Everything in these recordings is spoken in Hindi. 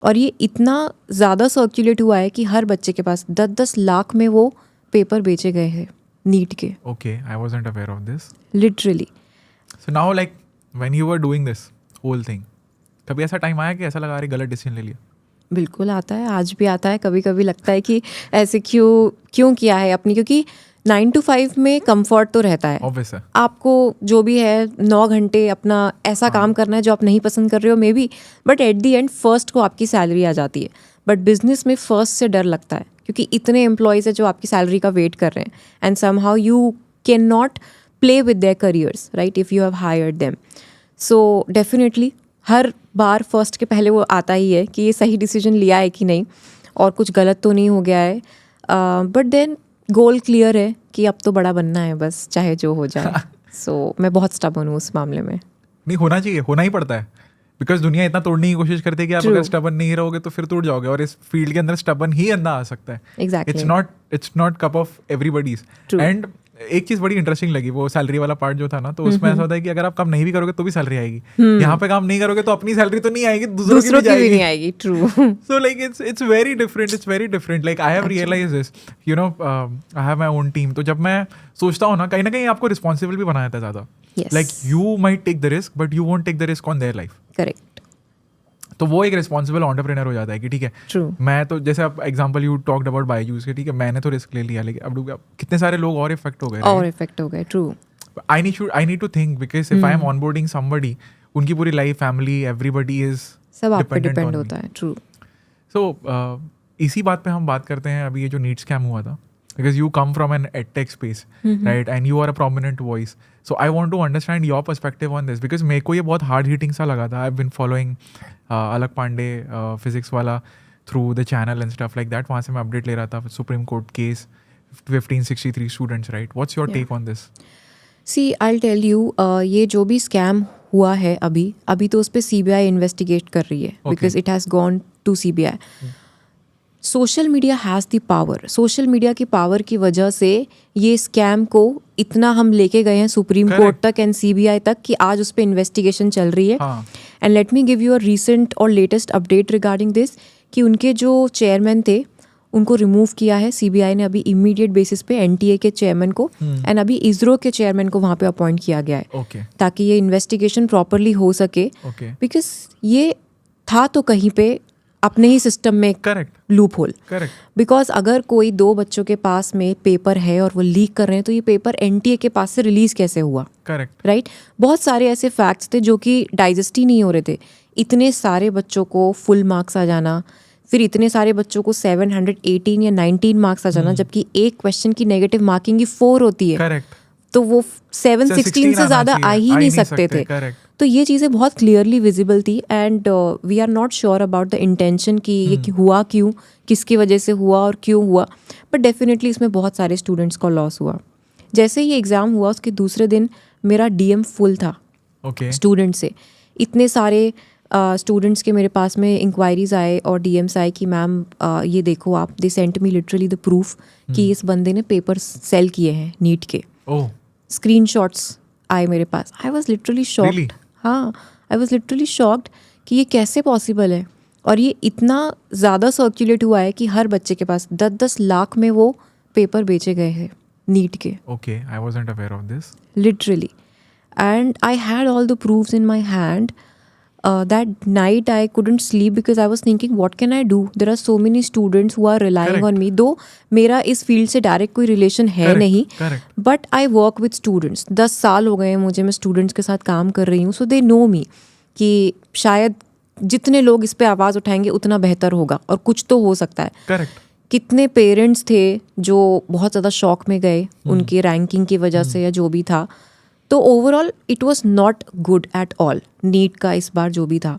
और ये इतना ज़्यादा सर्कुलेट हुआ है कि हर बच्चे के पास 10-10 लाख में वो पेपर बेचे गए हैं नीट के, Okay, I wasn't aware of this. Literally. So now, like, when you were doing this whole thing, कभी ऐसा टाइम आया कि ऐसा लगा रही गलत डिसीजन ले लिया? बिल्कुल आता है, आज भी आता है. कभी कभी लगता है कि ऐसे क्यों किया है अपनी, क्योंकि 9 to 5 में कंफर्ट तो रहता है. Obvious है. आपको जो भी है 9 घंटे अपना ऐसा काम करना है जो आप नहीं पसंद कर रहे हो may be, but at the and first को आपकी सैलरी आ जाती है. बट बिजनेस में फर्स्ट से डर लगता है क्योंकि इतने एम्प्लॉयज़ है जो आपकी सैलरी का वेट कर रहे हैं and somehow you can not play with their careers, right, if you have hired them. So definitely her bar first के पहले वो आता ही है कि ये सही डिसीजन लिया है कि नहीं और कुछ गलत तो नहीं हो गया है. बट देन गोल क्लियर है कि अब तो बड़ा बनना है बस, चाहे जो हो जाए. सो मैं बहुत स्टबर्न हूँ उस मामले में. नहीं, होना चाहिए, होना ही पड़ता है. बिकॉज दुनिया इतना तोड़ने की कोशिश करती है कि आप True. अगर स्टबन नहीं रहोगे तो फिर टूट जाओगे, और इस फील्ड के अंदर स्टबन ही अंधा आ सकता है. Exactly. It's not cup of everybody's. True. And एक चीज बड़ी इंटरेस्टिंग लगी, वो सैलरी वाला पार्ट जो था ना, तो उसमें ऐसा होता है कि अगर आप काम नहीं भी करोगे तो भी सैलरी आएगी. यहाँ पे काम नहीं करोगे तो अपनी सैलरी तो नहीं आएगी, दूसरों की भी नहीं आएगी. True. So like it's very different. Like I have realized this, you know, I have my own team. तो जब मैं सोचता हूँ ना कहीं आपको रिस्पॉन्सिबल भी बनाया था ज़्यादा. Yes. Like you might take the risk, but you won't take the risk on their life. Correct. तो वो एक रिस्पॉन्सिबल एंटरप्रेन्योर हो जाता है कि ठीक है, ट्रू. मैं तो जैसे आप example you talked about Byju's के, ठीक है, मैंने तो रिस्क ले लिया, लेकिन अब कितने सारे लोग और इफेक्ट हो गए. और इफेक्ट हो गए. True. I need to think, because if I am onboarding somebody, उनकी पूरी लाइफ, फैमिली, एवरीबडी इज सब आप पे डिपेंड होता है. ट्रू. सो इसी बात पे हम बात करते हैं. अभी ये जो नीट स्कैम हुआ था, because you come from an edtech space, right, and you are a prominent voice, so I want to understand your perspective on this, because मेरे को ये बहुत hard hitting सा लगा था. I've been following Alakh Pandey physics वाला through the channel and stuff like that. वहाँ से मैं update ले रहा था. Supreme Court case, 1563 students, right? What's your take on this? See, I'll tell you, ये जो भी स्कैम हुआ है अभी तो उस पर CBI इन्वेस्टिगेट कर रही है, because it has gone to CBI. Social media has the power. Social media की पावर की वजह से ये स्कैम को इतना हम लेके गए हैं सुप्रीम कोर्ट तक एंड CBI तक कि आज उस पर इन्वेस्टिगेशन चल रही है. And let me give you a recent और लेटेस्ट अपडेट रिगार्डिंग दिस कि उनके जो चेयरमैन थे उनको रिमूव किया है CBI ने अभी इमीडिएट बेसिस पे NTA के चेयरमैन को, एंड अभी ISRO के चेयरमैन को वहाँ पे अपॉइंट किया गया है ताकि ये इन्वेस्टिगेशन प्रॉपरली हो सके. बिकॉज ये था तो कहीं पे अपने ही सिस्टम में लूप होल. बिकॉज अगर कोई 2 बच्चों के पास में पेपर है और वो लीक कर रहे हैं तो ये पेपर NTA के पास से रिलीज कैसे हुआ? राइट. बहुत सारे ऐसे फैक्ट्स थे जो कि डाइजेस्ट ही नहीं हो रहे थे. इतने सारे बच्चों को फुल मार्क्स आ जाना, फिर इतने सारे बच्चों को 718 या 19 मार्क्स आ जाना, जबकि एक क्वेश्चन की नेगेटिव मार्किंग ही 4 होती है. तो वो 716 से ज़्यादा आ ही नहीं सकते थे. तो ये चीज़ें बहुत क्लियरली विजिबल थी and we are not sure about the intention कि ये हुआ क्यों, किसकी वजह से हुआ और क्यों हुआ. बट डेफिनेटली इसमें बहुत सारे स्टूडेंट्स को लॉस हुआ. जैसे ही एग्ज़ाम हुआ उसके दूसरे दिन मेरा DM फुल था स्टूडेंट से. इतने सारे स्टूडेंट्स के मेरे पास में इंक्वायरीज आए और DMs आए कि मैम ये देखो आप, they sent me literally the proof कि इस बंदे ने पेपर सेल किए हैं नीट के. स्क्रीनशॉट्स आए मेरे पास. I was literally shocked. हाँ, आई वॉज लिटरली शॉक्ड कि ये कैसे पॉसिबल है. और ये इतना ज़्यादा सर्कुलेट हुआ है कि हर बच्चे के पास 10-10 लाख में वो पेपर बेचे गए हैं नीट के. Okay, I wasn't aware of this. Literally. And I had all the proofs in my hand. That night I couldn't sleep because I was thinking what can I do? There are so many students who are relying on me. Though मेरा इस फील्ड से डायरेक्ट कोई रिलेशन है नहीं, but I work with students. 10 साल हो गए मुझे, मैं स्टूडेंट्स के साथ काम कर रही हूँ. सो दे नो मी कि शायद जितने लोग इस पे आवाज़ उठाएंगे उतना बेहतर होगा और कुछ तो हो सकता है. कितने पेरेंट्स थे जो बहुत ज़्यादा शॉक में गए उनकी रैंकिंग की वजह से या जो भी था. तो overall it was not good at all NEET का इस बार जो भी था.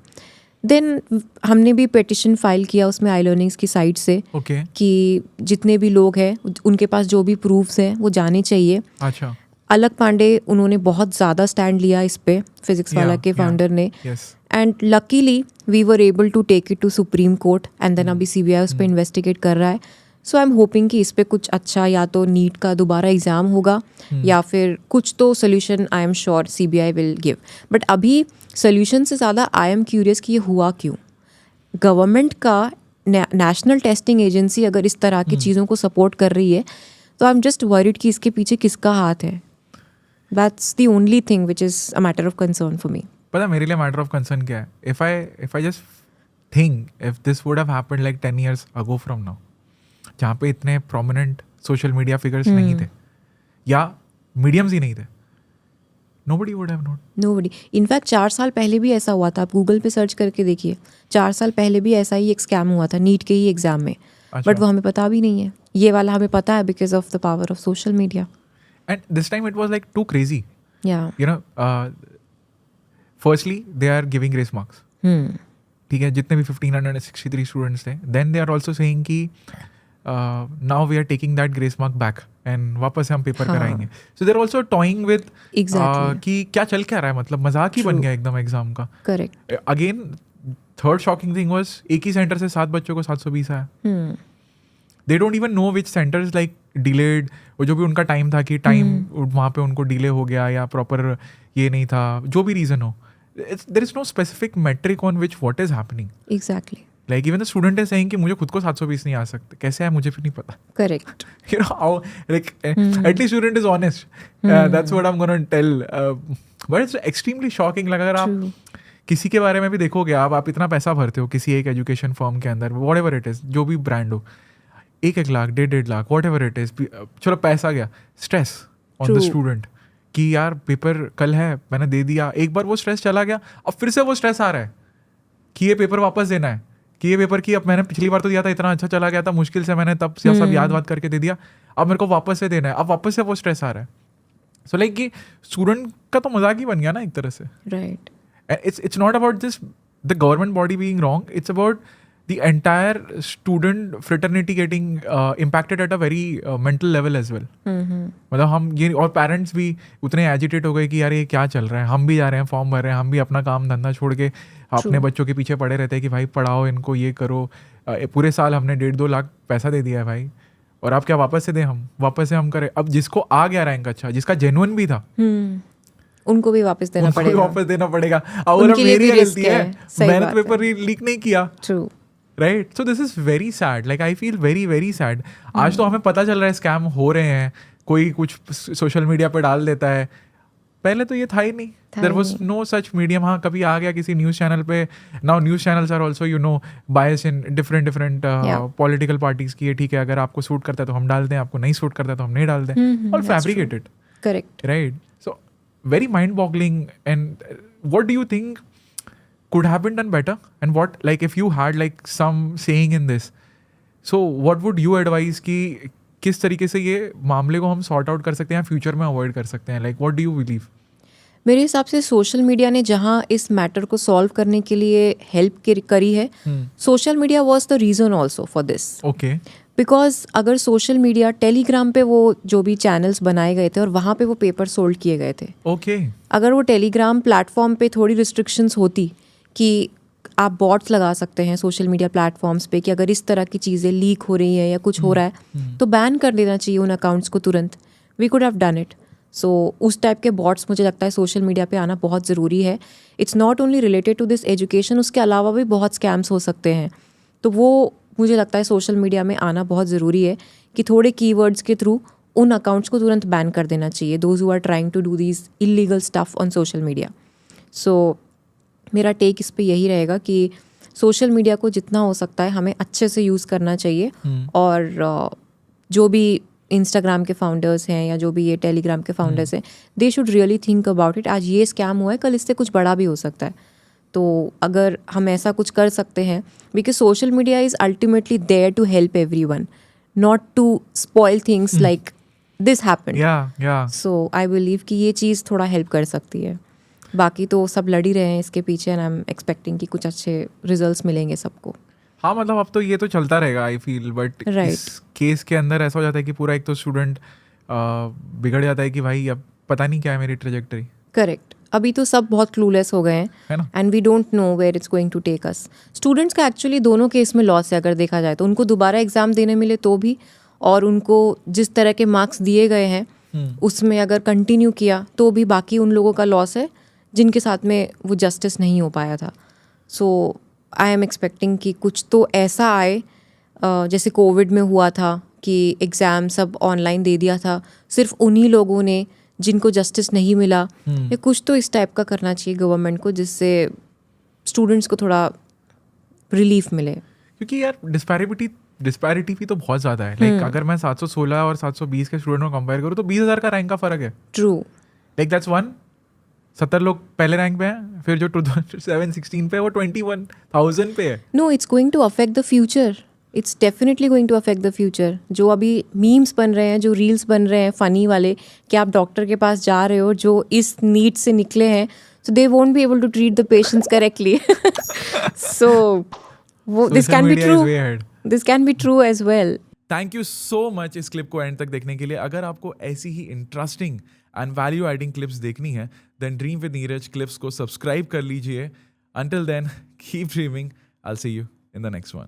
देन हमने भी पेटिशन फाइल किया उसमें आई लर्निंग्स की साइट से कि जितने भी लोग हैं उनके पास जो भी प्रूफ्स हैं वो जाने चाहिए. अच्छा. अलक पांडे उन्होंने बहुत ज़्यादा स्टैंड लिया इस पे, फिजिक्स वाला के फाउंडर ने. And luckily we were able to take it to Supreme Court and then अभी CBI उस पर इन्वेस्टिगेट कर रहा है. सो आई एम होपिंग कि इस पे कुछ अच्छा, या तो नीट का दोबारा एग्ज़ाम होगा या फिर कुछ तो solution I am sure CBI will give. But अभी सोल्यूशन से ज़्यादा आई एम क्यूरियस कि ये हुआ क्यों. गवर्नमेंट का नेशनल टेस्टिंग एजेंसी अगर इस तरह की चीज़ों को सपोर्ट कर रही है तो आई एम जस्ट वरीड कि इसके पीछे किसका हाथ है. That's the only thing which is a matter of concern for me. पता मेरे लिए मैटर ऑफ कंसर्न क्या है? If I just think if this would have happened like 10 years ago from now, जहाँ पे इतने प्रोमिनेंट सोशल मीडिया फिगर्स नहीं थे या मीडियम्स ही नहीं थे, nobody would have known. Nobody. In fact 4 साल पहले भी ऐसा हुआ था. आप गूगल पे सर्च करके देखिए, 4 साल पहले भी ऐसा ही एक स्कैम हुआ था नीट के ही एग्जाम में. अच्छा. बट वो हमें पता भी नहीं है. ये वाला हमें पता है because of the power of social media. And this time it was like too crazy. या. You know, firstly they are giving grace marks. ठीक है, जितने भी 1563 स्टूडेंट्स थे, then they are also saying कि now we are taking that grace mark back and वापस से हम पेपर कराएंगे. So they are also toying with कि क्या चल क्या रहा है, मतलब मजाक ही बन गया एकदम एग्जाम का. Correct. Again third shocking thing was एक ही सेंटर से 7 बच्चों को 720 आया. They don't even know which centres like delayed, वो जो भी उनका टाइम था कि टाइम वहाँ पे उनको डिले हो गया या प्रॉपर ये नहीं था, जो भी रीज़न हो. There is no specific metric on which what is happening. Exactly. Like even the student is saying कि मुझे खुद को 720 नहीं आ सकते, कैसे है मुझे फिर नहीं पता. Correct. You know how like at least student is honest. That's what I'm gonna tell. But it's extremely shocking. like अगर आप किसी के बारे में भी देखोगे, आप इतना पैसा भरते हो किसी एक एजुकेशन फर्म के अंदर, whatever it is, जो भी ब्रांड हो, 1 lakh 1.5 lakh whatever it is, चलो पैसा गया, स्ट्रेस ऑन द स्टूडेंट कि यार पेपर कल है, मैंने दे दिया, एक बार वो स्ट्रेस चला गया, अब फिर से वो स्ट्रेस आ रहा है कि ये पेपर वापस देना है, कि ये पेपर की अब मैंने पिछली बार तो दिया था, इतना अच्छा चला गया था, मुश्किल से मैंने तब सब याद वाद करके दे दिया, अब मेरे को वापस से देना है, अब वापस से वो स्ट्रेस आ रहा है. सो लाइक कि स्टूडेंट का तो मजाक ही बन गया ना एक तरह से. Right. It's not about just the government body being wrong, it's about the entire student fraternity getting impacted at a very mental level as well. मतलब हम ये, और पेरेंट्स भी उतने एजिटेट हो गए कि यार ये क्या चल रहा है, हम भी जा रहे हैं फॉर्म भर रहे हैं, हम भी अपना काम धंधा छोड़ के अपने बच्चों के पीछे पड़े रहते हैं कि भाई पढ़ाओ इनको, ये करो. पूरे साल हमने 1.5-2 लाख पैसा दे दिया है भाई, और आप क्या वापस से दें, हम वापस से हम करें. अब जिसको आ गया रैंक अच्छा, जिसका जेन्युइन भी था, उनको भी वापस देना पड़ेगा. वापस देना पड़ेगा. और मेरी गलती है, मैंने तो पेपर लीक नहीं किया. True. Right. So this is very sad. Like I feel very very sad. आज तो हमें पता चल रहा है स्कैम हो रहे हैं, कोई कुछ सोशल मीडिया पे डाल देता है, पहले तो ये था ही नहीं. There was no such medium. हाँ, कभी आ गया किसी न्यूज़ चैनल पे. Now news channels are also bias in different political parties की. ठीक है, अगर आपको सूट करता है तो हम डाल दें, आपको नहीं सूट करता है तो हम नहीं डाल दें. All fabricated. Correct. Right. So very mind-boggling. And what do you think could have been done better? And what, like, if you had like some saying in this, so what would you advise कि किस तरीके से ये मामले को हम सॉर्ट आउट कर सकते हैं, फ्यूचर में अवॉइड कर सकते हैं? Like what do you believe? मेरे हिसाब से सोशल मीडिया ने जहाँ इस मैटर को सॉल्व करने के लिए हेल्प करी है, social media was the reason also for this. Okay. Because अगर सोशल मीडिया, टेलीग्राम पे वो जो भी चैनल्स बनाए गए थे और वहाँ पे वो पेपर सोल्ड किए गए थे. ओके. अगर वो टेलीग्राम प्लेटफॉर्म पे थोड़ी रिस्ट्रिक्शंस होती कि आप बॉट्स लगा सकते हैं सोशल मीडिया प्लेटफॉर्म्स पे कि अगर इस तरह की चीज़ें लीक हो रही हैं या कुछ हो रहा है तो बैन कर देना चाहिए उन अकाउंट्स को तुरंत. We could have done it. So उस टाइप के बॉट्स मुझे लगता है सोशल मीडिया पे आना बहुत ज़रूरी है. It's not only related to this education, उसके अलावा भी बहुत स्कैम्स हो सकते हैं. तो वो मुझे लगता है सोशल मीडिया में आना बहुत ज़रूरी है कि थोड़े कीवर्ड्स के थ्रू उन अकाउंट्स को तुरंत बैन कर देना चाहिए, those who are trying to do these illegal stuff on social media. So मेरा टेक इस पे यही रहेगा कि सोशल मीडिया को जितना हो सकता है हमें अच्छे से यूज़ करना चाहिए. और जो भी इंस्टाग्राम के फाउंडर्स हैं या जो भी ये टेलीग्राम के फाउंडर्स हैं, they should really think about it. आज ये स्कैम हुआ है, कल इससे कुछ बड़ा भी हो सकता है. तो अगर हम ऐसा कुछ कर सकते हैं, because social media is ultimately there to help everyone, not to spoil things like this happened. So I believe कि ये चीज़ थोड़ा हेल्प कर सकती है. बाकी तो सब लड़ ही रहे हैं इसके पीछे, एंड आई एम एक्सपेक्टिंग कि कुछ अच्छे रिजल्ट्स मिलेंगे सबको. हाँ, मतलब अब तो ये तो चलता रहेगा आई फील. बट इस केस के अंदर ऐसा हो जाता है कि पूरा एक तो स्टूडेंट बिगड़ जाता है कि भाई अब पता नहीं क्या है मेरी ट्रेजेक्टरी. करेक्ट. अभी तो सब बहुत क्लूलेस हो गए हैं and we don't know where it's going to take us. Students का एक्चुअली दोनों केस में लॉस है अगर देखा जाए तो. उनको दोबारा एग्जाम देने मिले तो भी, और उनको जिस तरह के मार्क्स दिए गए हैं उसमें अगर कंटिन्यू किया तो भी बाकी उन लोगों का लॉस है जिनके साथ में वो जस्टिस नहीं हो पाया था. सो आई एम एक्सपेक्टिंग कि कुछ तो ऐसा आए जैसे कोविड में हुआ था कि एग्ज़ाम सब ऑनलाइन दे दिया था, सिर्फ उन्हीं लोगों ने जिनको जस्टिस नहीं मिला, या कुछ तो इस टाइप का करना चाहिए गवर्नमेंट को, जिससे स्टूडेंट्स को थोड़ा रिलीफ मिले. क्योंकि यार डिस्पैरिटी भी तो बहुत ज़्यादा है. लाइक अगर मैं 716 और 720 के स्टूडेंट को कंपेयर करूँ तो 20,000 का रैंक का फ़र्क है. ट्रू. लाइक दैट्स 70 लोग पहले रैंक पे हैं, फिर जो 2016 पे है वो 21,000 पे है. No, it's going to affect the future. It's definitely going to affect the future. जो अभी मीम्स बन रहे हैं, जो रील्स बन रहे हैं फ़नी वाले, कि आप डॉक्टर के पास जा रहे हो जो इस नीट से निकले हैं, so they won't be able to treat the patients correctly. So this Social can be media is true. way ahead. This can be true as well. Thank you so much इस क्लिप को एंड तक देखने के लिए. अगर आपको ऐसी ही interesting and value adding clips देखनी है then dream with Neeraj clips को सब्सक्राइब कर लीजिए. Until then keep dreaming. I will see you in the next one.